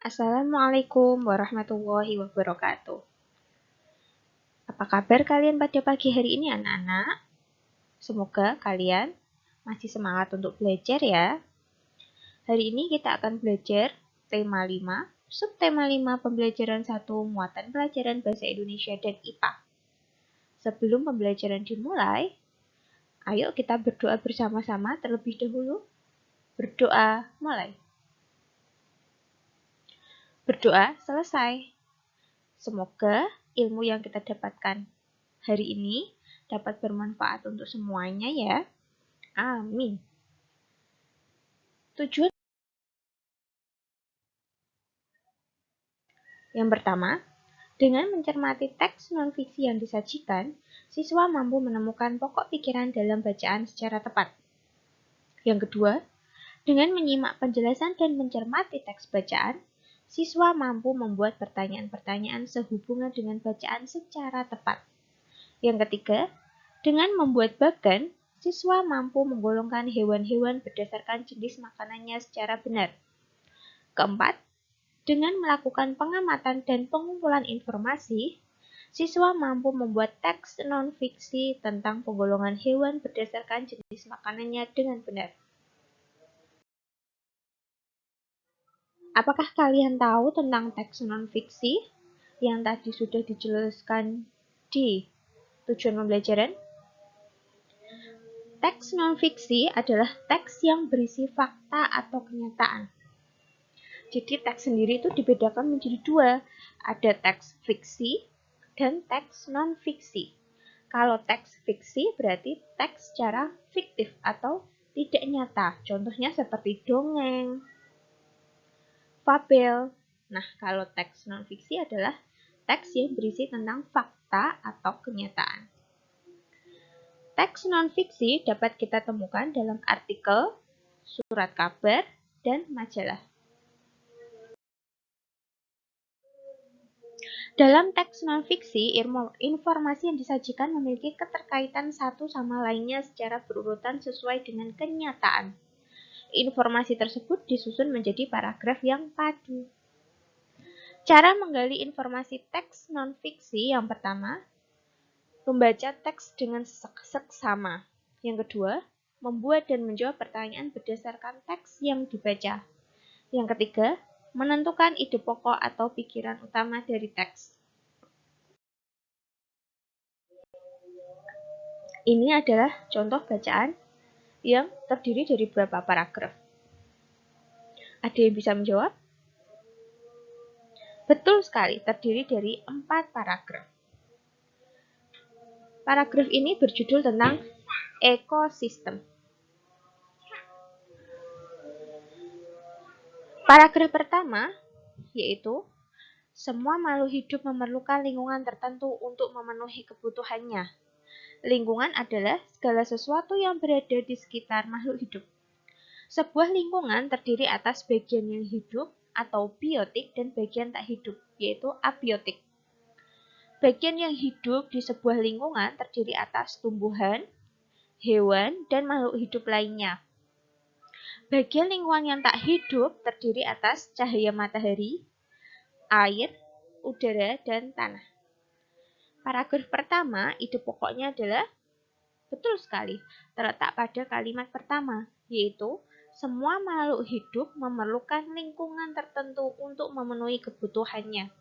Assalamualaikum warahmatullahi wabarakatuh. Apa kabar kalian pada pagi hari ini anak-anak? Semoga kalian masih semangat untuk belajar ya. Hari ini kita akan belajar tema 5, subtema 5 pembelajaran 1, muatan pelajaran bahasa Indonesia dan IPA. Sebelum pembelajaran dimulai, ayo kita berdoa bersama-sama terlebih dahulu. Berdoa mulai. Berdoa selesai. Semoga ilmu yang kita dapatkan hari ini dapat bermanfaat untuk semuanya ya. Amin. Tujuan yang pertama, dengan mencermati teks non-fiksi yang disajikan, siswa mampu menemukan pokok pikiran dalam bacaan secara tepat. Yang kedua, dengan menyimak penjelasan dan mencermati teks bacaan, siswa mampu membuat pertanyaan-pertanyaan sehubungan dengan bacaan secara tepat. Yang ketiga, dengan membuat bagan, siswa mampu menggolongkan hewan-hewan berdasarkan jenis makanannya secara benar. Keempat, dengan melakukan pengamatan dan pengumpulan informasi, siswa mampu membuat teks non-fiksi tentang penggolongan hewan berdasarkan jenis makanannya dengan benar. Apakah kalian tahu tentang teks non-fiksi yang tadi sudah dijelaskan di tujuan pembelajaran? Teks non-fiksi adalah teks yang berisi fakta atau kenyataan. Jadi teks sendiri itu dibedakan menjadi dua. Ada teks fiksi dan teks non-fiksi. Kalau teks fiksi berarti teks secara fiktif atau tidak nyata. Contohnya seperti dongeng, fabel. Nah, kalau teks non-fiksi adalah teks yang berisi tentang fakta atau kenyataan. Teks non-fiksi dapat kita temukan dalam artikel, surat kabar, dan majalah. Dalam teks non-fiksi, informasi yang disajikan memiliki keterkaitan satu sama lainnya secara berurutan sesuai dengan kenyataan. Informasi tersebut disusun menjadi paragraf yang padu. Cara menggali informasi teks non-fiksi yang pertama, membaca teks dengan seksama. Yang kedua, membuat dan menjawab pertanyaan berdasarkan teks yang dibaca. Yang ketiga, menentukan ide pokok atau pikiran utama dari teks. Ini adalah contoh bacaan yang terdiri dari beberapa paragraf. Ada yang bisa menjawab? Betul sekali, terdiri dari 4 paragraf. Paragraf ini berjudul tentang ekosistem. Paragraf pertama yaitu semua makhluk hidup memerlukan lingkungan tertentu untuk memenuhi kebutuhannya. Lingkungan adalah segala sesuatu yang berada di sekitar makhluk hidup. Sebuah lingkungan terdiri atas bagian yang hidup atau biotik dan bagian tak hidup, yaitu abiotik. Bagian yang hidup di sebuah lingkungan terdiri atas tumbuhan, hewan, dan makhluk hidup lainnya. Bagian lingkungan yang tak hidup terdiri atas cahaya matahari, air, udara, dan tanah. Paragraf pertama, ide pokoknya adalah betul sekali, terletak pada kalimat pertama, yaitu semua makhluk hidup memerlukan lingkungan tertentu untuk memenuhi kebutuhannya.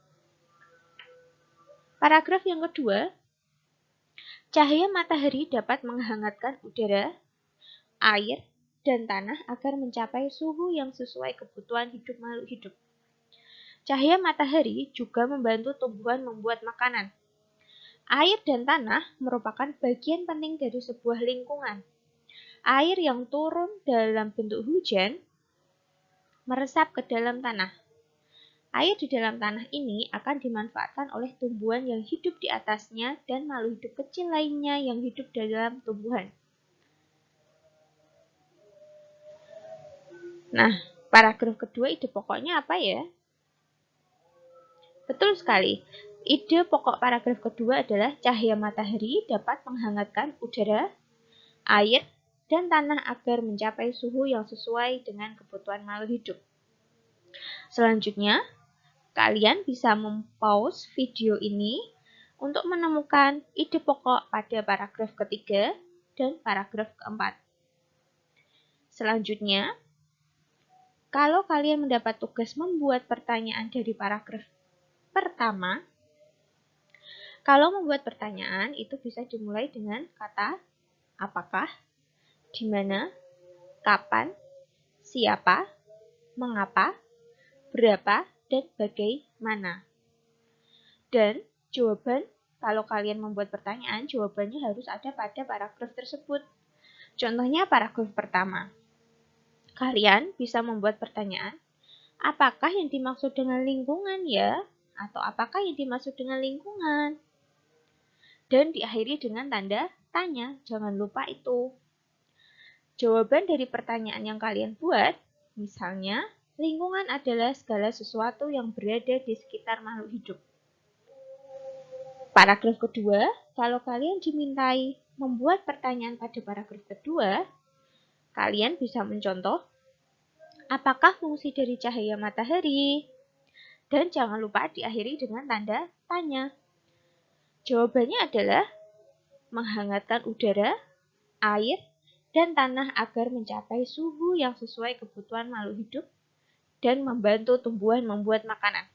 Paragraf yang kedua, cahaya matahari dapat menghangatkan udara, air, dan tanah agar mencapai suhu yang sesuai kebutuhan hidup makhluk hidup. Cahaya matahari juga membantu tumbuhan membuat makanan. Air dan tanah merupakan bagian penting dari sebuah lingkungan. Air yang turun dalam bentuk hujan meresap ke dalam tanah. Air di dalam tanah ini akan dimanfaatkan oleh tumbuhan yang hidup di atasnya dan makhluk hidup kecil lainnya yang hidup dalam tumbuhan. Nah, paragraf kedua ide pokoknya apa ya? Betul sekali. Ide pokok paragraf kedua adalah cahaya matahari dapat menghangatkan udara, air, dan tanah agar mencapai suhu yang sesuai dengan kebutuhan makhluk hidup. Selanjutnya, kalian bisa mempause video ini untuk menemukan ide pokok pada paragraf ketiga dan paragraf keempat. Selanjutnya, kalau kalian mendapat tugas membuat pertanyaan dari paragraf pertama, kalau membuat pertanyaan itu bisa dimulai dengan kata apakah, di mana, kapan, siapa, mengapa, berapa, dan bagaimana. Dan jawaban, kalau kalian membuat pertanyaan, jawabannya harus ada pada paragraf tersebut. Contohnya paragraf pertama. Kalian bisa membuat pertanyaan, apakah yang dimaksud dengan lingkungan ya? Atau apakah yang dimaksud dengan lingkungan? Dan diakhiri dengan tanda tanya, jangan lupa itu. Jawaban dari pertanyaan yang kalian buat, misalnya, lingkungan adalah segala sesuatu yang berada di sekitar makhluk hidup. Paragraf kedua, kalau kalian dimintai membuat pertanyaan pada paragraf kedua, kalian bisa mencontoh, apakah fungsi dari cahaya matahari? Dan jangan lupa diakhiri dengan tanda tanya. Jawabannya adalah menghangatkan udara, air, dan tanah agar mencapai suhu yang sesuai kebutuhan makhluk hidup dan membantu tumbuhan membuat makanan.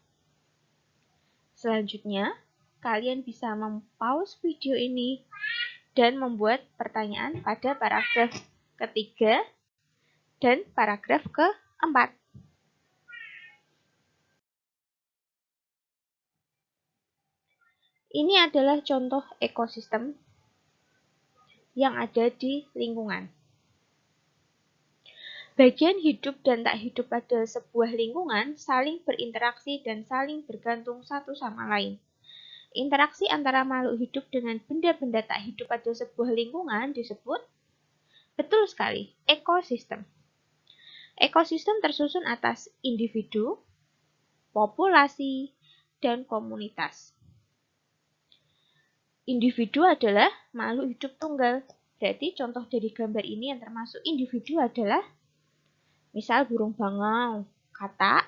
Selanjutnya, kalian bisa mempause video ini dan membuat pertanyaan pada paragraf ketiga dan paragraf keempat. Ini adalah contoh ekosistem yang ada di lingkungan. Bagian hidup dan tak hidup pada sebuah lingkungan saling berinteraksi dan saling bergantung satu sama lain. Interaksi antara makhluk hidup dengan benda-benda tak hidup pada sebuah lingkungan disebut, betul sekali, ekosistem. Ekosistem tersusun atas individu, populasi, dan komunitas. Individu adalah makhluk hidup tunggal. Berarti contoh dari gambar ini yang termasuk individu adalah misal burung bangau, katak,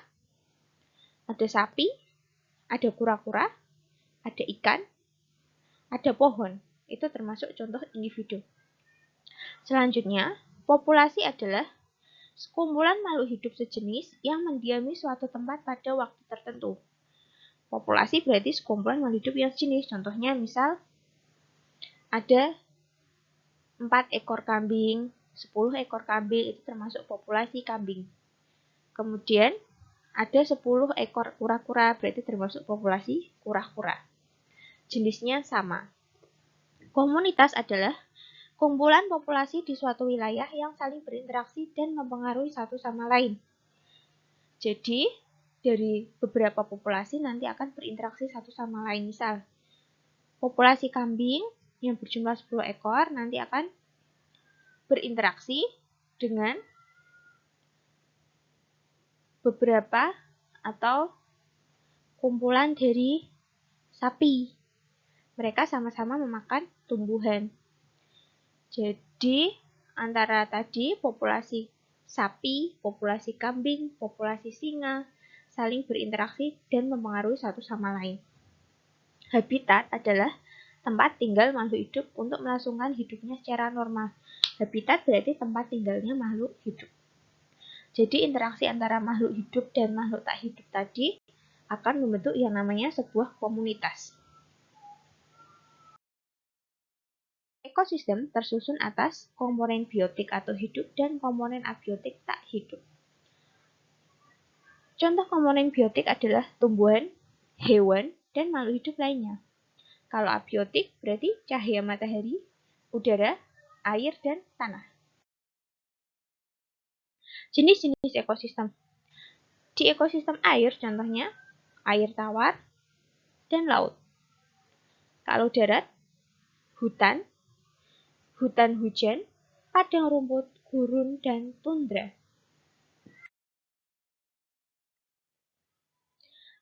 ada sapi, ada kura-kura, ada ikan, ada pohon. Itu termasuk contoh individu. Selanjutnya, populasi adalah sekumpulan makhluk hidup sejenis yang mendiami suatu tempat pada waktu tertentu. Populasi berarti sekumpulan makhluk hidup yang sejenis. Contohnya misal ada 4 ekor kambing, 10 ekor kambing, itu termasuk populasi kambing. Kemudian ada 10 ekor kura-kura, berarti termasuk populasi kura-kura. Jenisnya sama. Komunitas adalah kumpulan populasi di suatu wilayah yang saling berinteraksi dan mempengaruhi satu sama lain. Jadi, dari beberapa populasi nanti akan berinteraksi satu sama lain. Misal, populasi kambing yang berjumlah 10 ekor nanti akan berinteraksi dengan beberapa atau kumpulan dari sapi. Mereka sama-sama memakan tumbuhan. Jadi, antara tadi populasi sapi, populasi kambing, populasi singa saling berinteraksi dan mempengaruhi satu sama lain. Habitat adalah tempat tinggal makhluk hidup untuk melangsungkan hidupnya secara normal. Habitat berarti tempat tinggalnya makhluk hidup. Jadi interaksi antara makhluk hidup dan makhluk tak hidup tadi akan membentuk yang namanya sebuah komunitas. Ekosistem tersusun atas komponen biotik atau hidup dan komponen abiotik tak hidup. Contoh komponen biotik adalah tumbuhan, hewan, dan makhluk hidup lainnya. Kalau abiotik berarti cahaya matahari, udara, air, dan tanah. Jenis-jenis ekosistem. Di ekosistem air contohnya air tawar dan laut. Kalau darat, hutan, hutan hujan, padang rumput, gurun, dan tundra.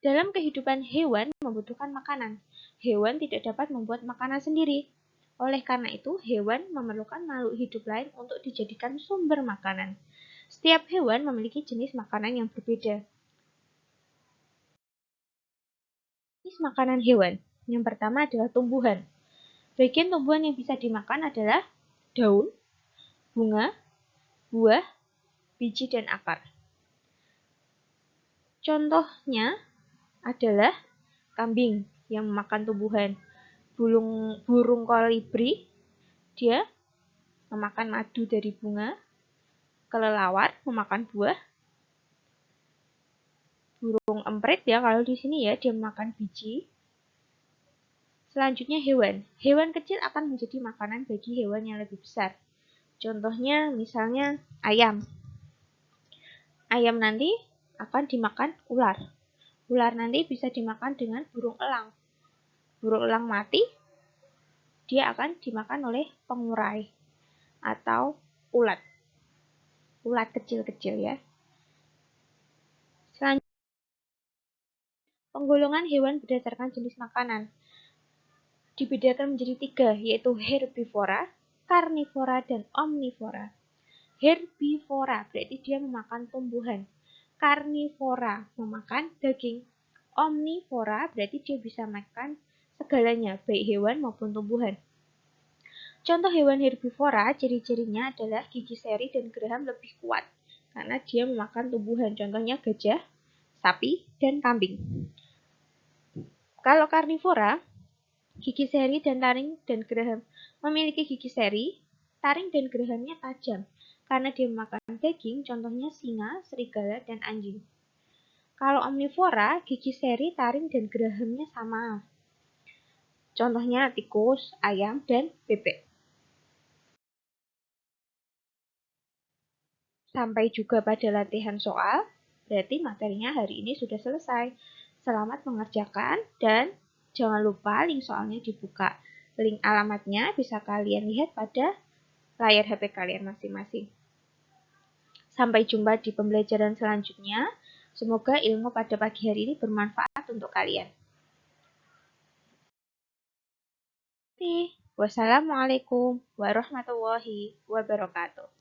Dalam kehidupan hewan membutuhkan makanan. Hewan tidak dapat membuat makanan sendiri. Oleh karena itu, hewan memerlukan makhluk hidup lain untuk dijadikan sumber makanan. Setiap hewan memiliki jenis makanan yang berbeda. makanan hewan. Yang pertama adalah tumbuhan. Bagian tumbuhan yang bisa dimakan adalah daun, bunga, buah, biji, dan akar. Contohnya adalah kambing yang memakan tumbuhan. Burung kolibri, dia memakan madu dari bunga. Kelelawar memakan buah. Burung emprit ya, kalau di sini ya dia memakan biji. Selanjutnya hewan. Hewan kecil akan menjadi makanan bagi hewan yang lebih besar. Contohnya misalnya ayam. Ayam nanti akan dimakan ular. Ular nanti bisa dimakan dengan burung elang. Burung elang mati, dia akan dimakan oleh pengurai atau ulat. Ulat kecil-kecil ya. Selanjutnya, penggolongan hewan berdasarkan jenis makanan dibedakan menjadi 3, yaitu herbivora, karnivora, dan omnivora. Herbivora berarti dia memakan tumbuhan. Karnivora memakan daging. Omnivora berarti dia bisa makan segalanya, baik hewan maupun tumbuhan. Contoh hewan herbivora, ciri-cirinya adalah gigi seri dan geraham lebih kuat karena dia memakan tumbuhan. Contohnya gajah, sapi, dan kambing. Kalau karnivora, gigi seri dan taring dan geraham. Memiliki gigi seri, taring dan gerahamnya tajam karena dia memakan daging, contohnya singa, serigala, dan anjing. Kalau omnivora, gigi seri, taring, dan gerahamnya sama. Contohnya tikus, ayam, dan bebek. Sampai juga pada latihan soal, berarti materinya hari ini sudah selesai. Selamat mengerjakan dan jangan lupa link soalnya dibuka. Link alamatnya bisa kalian lihat pada layar HP kalian masing-masing. Sampai jumpa di pembelajaran selanjutnya. Semoga ilmu pada pagi hari ini bermanfaat untuk kalian. Wassalamualaikum warahmatullahi wabarakatuh.